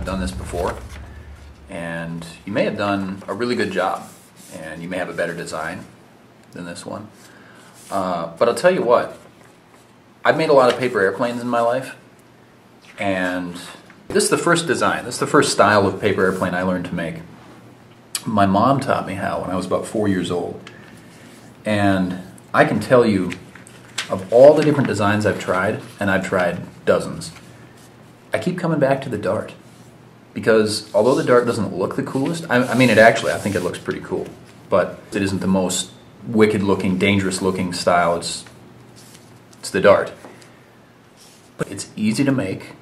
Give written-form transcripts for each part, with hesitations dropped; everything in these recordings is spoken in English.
have done this before, and you may have done a really good job, and you may have a better design than this one. But I'll tell you what, I've made a lot of paper airplanes in my life, and this is the first design, this is the first style of paper airplane I learned to make. My mom taught me how when I was about 4 years old, and I can tell you, of all the different designs I've tried, and I've tried dozens, I keep coming back to the Dart. Because although the Dart doesn't look the coolest, I mean I think it looks pretty cool, but it isn't the most wicked looking, dangerous looking style. It's the Dart. But it's easy to make,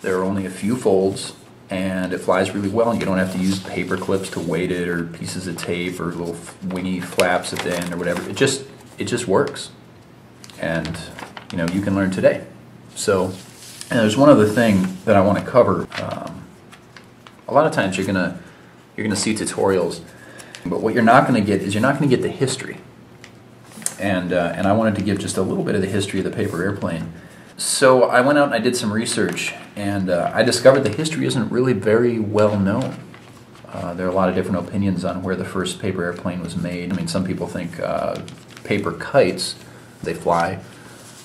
there are only a few folds, and it flies really well, and you don't have to use paper clips to weight it, or pieces of tape, or little wingy flaps at the end, or whatever. It just works. And you know, you can learn today. So, and there's one other thing that I want to cover. A lot of times you're gonna see tutorials, but what you're not going to get is you're not going to get the history. And I wanted to give just a little bit of the history of the paper airplane. So I went out and I did some research, and I discovered the history isn't really very well known. There are a lot of different opinions on where the first paper airplane was made. I mean, some people think paper kites, they fly,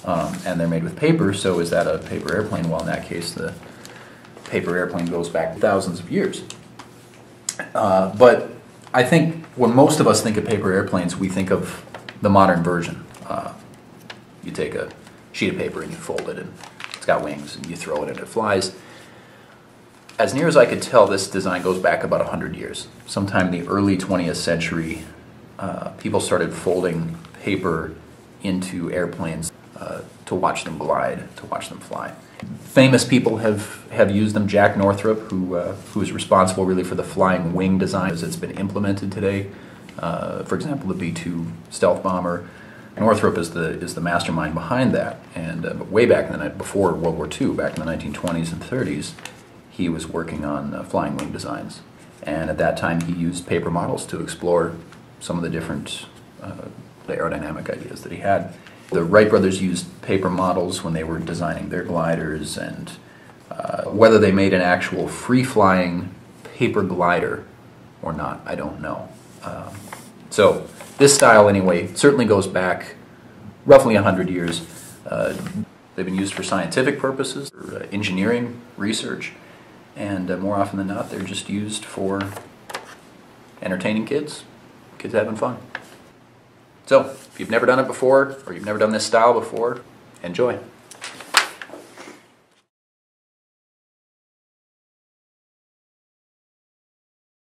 and they're made with paper, so is that a paper airplane? Well, in that case, the paper airplane goes back thousands of years. But I think when most of us think of paper airplanes, we think of the modern version. You take a sheet of paper and you fold it, and it's got wings, and you throw it and it flies. As near as I could tell, this design goes back about 100 years. Sometime in the early 20th century, people started folding paper into airplanes to watch them glide, to watch them fly. Famous people have used them. Jack Northrop, who is responsible really for the flying wing design as it's been implemented today. For example, the B-2 stealth bomber. Northrop is the mastermind behind that. And way back in the night, before World War II, back in the 1920s and 30s, he was working on flying wing designs. And at that time, he used paper models to explore some of the different the aerodynamic ideas that he had. The Wright brothers used paper models when they were designing their gliders, and whether they made an actual free-flying paper glider or not, I don't know. So this style, anyway, certainly goes back roughly 100 years. They've been used for scientific purposes, for engineering, research, and more often than not, they're just used for entertaining kids having fun. So, if you've never done it before, or you've never done this style before, enjoy.